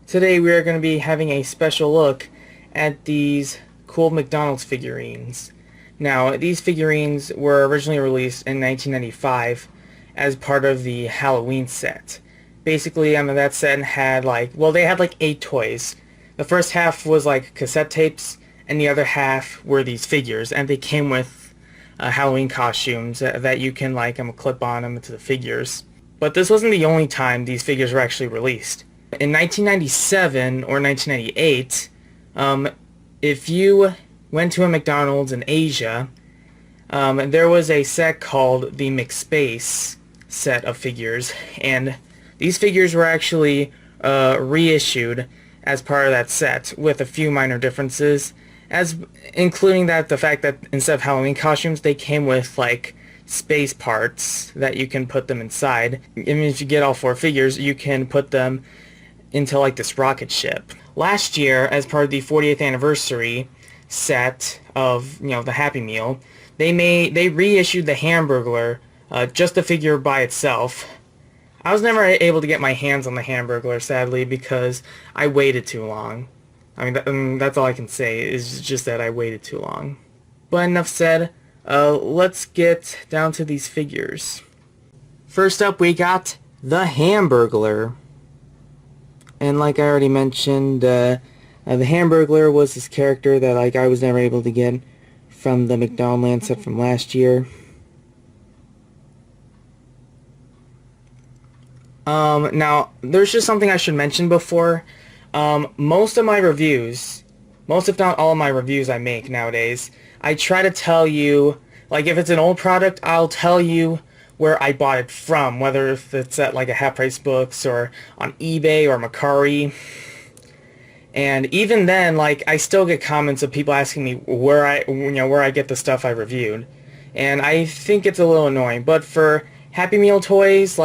Today we are going to be having a special look at these cool McDonald's figurines. Now, these figurines were originally released in 1995 as part of the Halloween set. Basically, that set had they had 8 toys. The first half was cassette tapes, and the other half were these figures, and they came with Halloween costumes that you can clip on them to the figures. But this wasn't the only time these figures were actually released. In 1997 or 1998, if you went to a McDonald's in Asia, there was a set called the McSpace set of figures, and these figures were actually reissued as part of that set with a few minor differences, including the fact that instead of Halloween costumes, they came with space parts that you can put them inside. I mean, if you get all 4 figures, you can put them into this rocket ship. Last year, as part of the 40th anniversary set of the Happy Meal, they reissued the Hamburglar, just the figure by itself. I was never able to get my hands on the Hamburglar, sadly, because I waited too long. I mean, that's all I can say, is just that I waited too long. But enough said, let's get down to these figures. First up, we got the Hamburglar. And like I already mentioned, the Hamburglar was this character that I was never able to get from the McDonald's set from last year. Now, there's just something I should mention before. Most if not all of my reviews I make nowadays, I try to tell you, if it's an old product, I'll tell you where I bought it from, whether if it's at a Half Price Books or on eBay or Mercari. And even then, I still get comments of people asking me where I get the stuff I reviewed. And I think it's a little annoying, but for Happy Meal toys,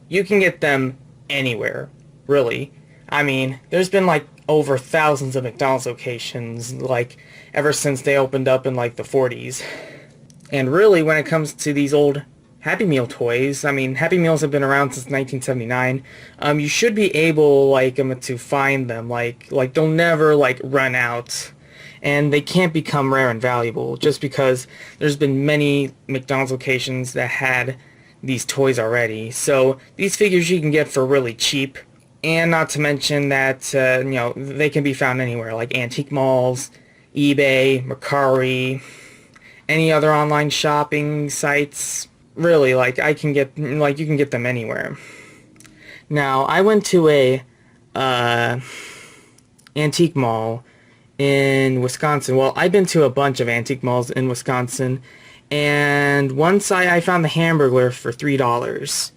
you can get them anywhere, really. I mean, there's been over thousands of McDonald's locations, ever since they opened up in the 40s. And really, when it comes to these old Happy Meal toys, I mean, Happy Meals have been around since 1979. You should be able, to find them. They'll never, run out. And they can't become rare and valuable just because there's been many McDonald's locations that had these toys already. So these figures you can get for really cheap. And not to mention that, they can be found anywhere, antique malls, eBay, Mercari, any other online shopping sites. Really, you can get them anywhere. Now, I went to a antique mall in Wisconsin. Well, I've been to a bunch of antique malls in Wisconsin, and once I found the Hamburglar for $3.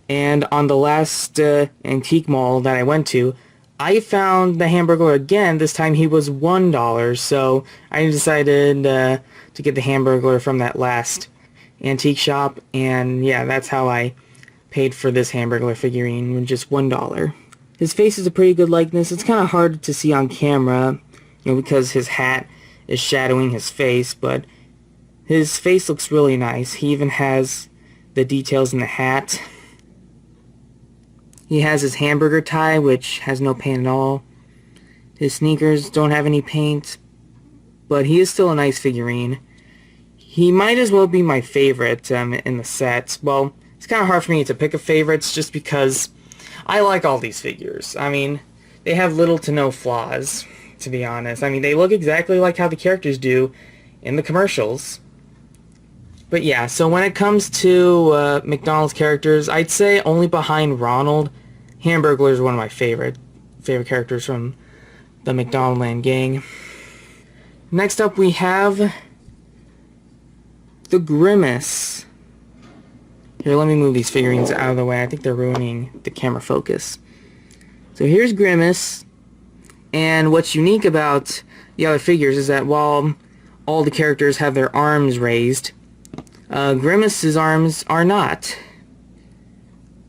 And on the last antique mall that I went to, I found the Hamburglar again. This time he was $1, so I decided to get the Hamburglar from that last antique shop, and yeah, that's how I paid for this Hamburglar figurine, just $1. His face is a pretty good likeness. It's kind of hard to see on camera, because his hat is shadowing his face, but his face looks really nice. He even has the details in the hat. He has his hamburger tie, which has no paint at all. His sneakers don't have any paint, but he is still a nice figurine. He might as well be my favorite in the set. Well, it's kind of hard for me to pick a favorite just because I like all these figures. I mean, they have little to no flaws, to be honest. I mean, they look exactly like how the characters do in the commercials. But yeah, so when it comes to McDonald's characters, I'd say only behind Ronald, Hamburglar is one of my favorite characters from the McDonaldland gang. Next up we have the Grimace. Here, let me move these figurines out of the way. I think they're ruining the camera focus. So here's Grimace, and what's unique about the other figures is that while all the characters have their arms raised, Grimace's arms are not.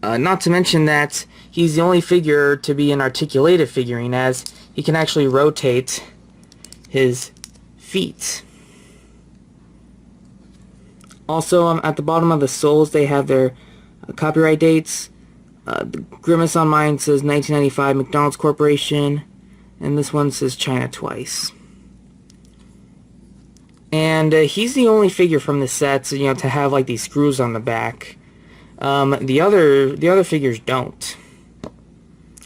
Not to mention that he's the only figure to be an articulated figurine, as he can actually rotate his feet. Also, at the bottom of the soles, they have their copyright dates. The Grimace on mine says 1995 McDonald's Corporation, and this one says China twice. And he's the only figure from the set, to have like these screws on the back. The other figures don't.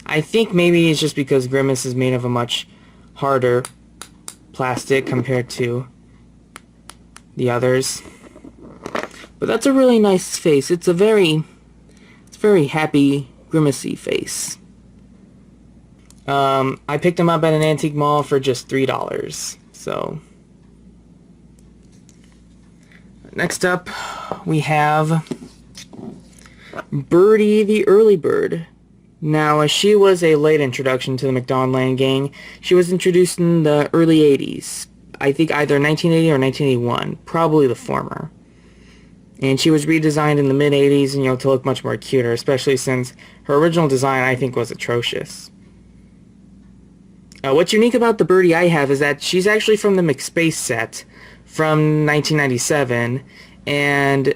I think maybe it's just because Grimace is made of a much harder plastic compared to the others. But that's a really nice face. It's a very happy, grimacy face. I picked him up at an antique mall for just $3. So next up, we have Birdie the Early Bird. Now, she was a late introduction to the McDonald Land Gang. She was introduced in the early 80s. I think either 1980 or 1981. Probably the former. And she was redesigned in the mid-80s, to look much more cuter, especially since her original design, I think, was atrocious. What's unique about the Birdie I have is that she's actually from the McSpace set from 1997, and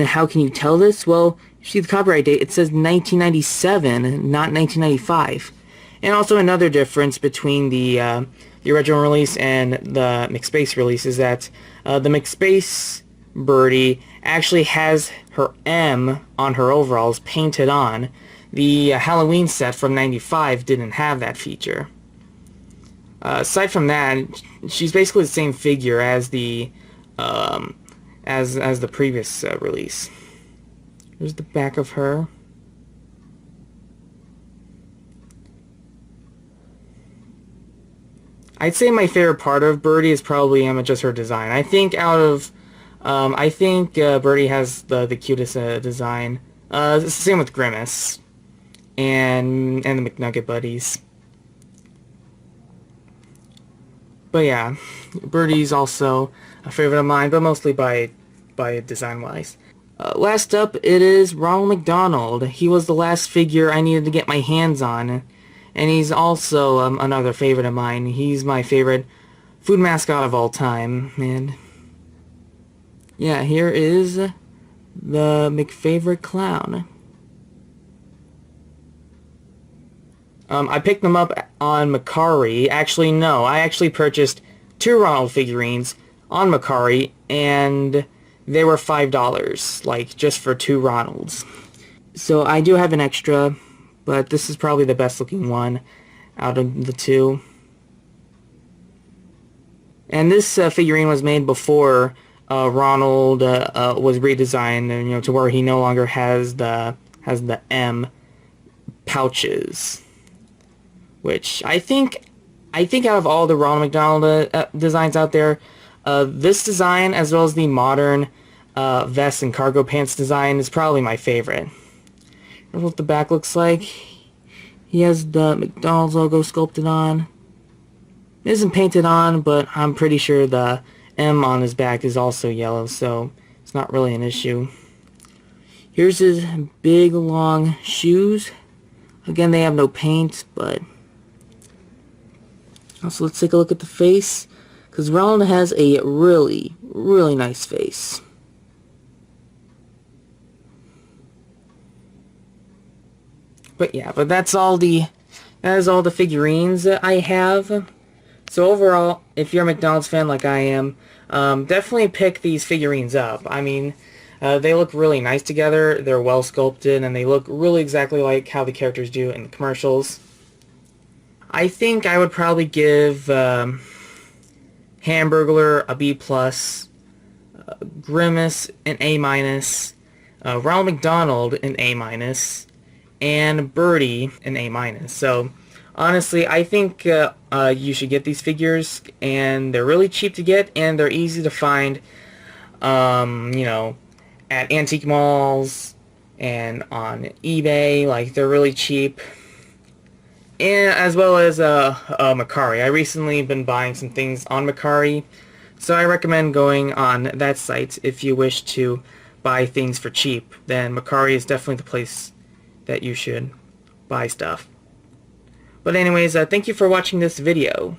how can you tell this? Well, you see the copyright date, it says 1997, not 1995. And also another difference between the original release and the McSpace release is that the McSpace Birdie actually has her M on her overalls painted on. The Halloween set from 95 didn't have that feature. Aside from that, she's basically the same figure as the as the previous release. Here's the back of her. I'd say my favorite part of Birdie is probably just her design. I think Birdie has the cutest design. It's the same with Grimace and the McNugget buddies. But yeah, Birdie's also a favorite of mine, but mostly by design-wise. Last up, it is Ronald McDonald. He was the last figure I needed to get my hands on, and he's also another favorite of mine. He's my favorite food mascot of all time, and yeah, here is the McFavorite Clown. I picked them up on Mercari. Actually, no, I actually purchased 2 Ronald figurines on Mercari, and they were $5, like, just for 2 Ronalds. So I do have an extra, but this is probably the best looking one out of the 2. And this figurine was made before Ronald was redesigned, and, to where he no longer has the M pouches. Which I think out of all the Ronald McDonald designs out there, this design, as well as the modern vest and cargo pants design, is probably my favorite. Here's what the back looks like. He has the McDonald's logo sculpted on. It isn't painted on, but I'm pretty sure the M on his back is also yellow, so it's not really an issue. Here's his big, long shoes. Again, they have no paint, but also let's take a look at the face, because Ronald has a really, really nice face. But yeah, that is all the figurines that I have. So overall, if you're a McDonald's fan like I am, definitely pick these figurines up. I mean, they look really nice together, they're well sculpted, and they look really exactly like how the characters do in the commercials. I think I would probably give Hamburglar a B+, Grimace an A-, Ronald McDonald an A-, and Birdie an A-. So honestly, I think you should get these figures, and they're really cheap to get, and they're easy to find, at antique malls and on eBay. Like, they're really cheap. And as well as Mercari. I recently been buying some things on Mercari, so I recommend going on that site if you wish to buy things for cheap. Then Mercari is definitely the place that you should buy stuff. But anyways, thank you for watching this video.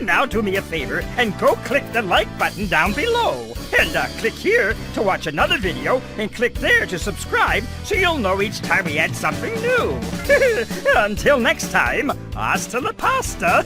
now do me a favor and go click the like button down below. And click here to watch another video, and click there to subscribe so you'll know each time we add something new. Until next time, hasta la pasta.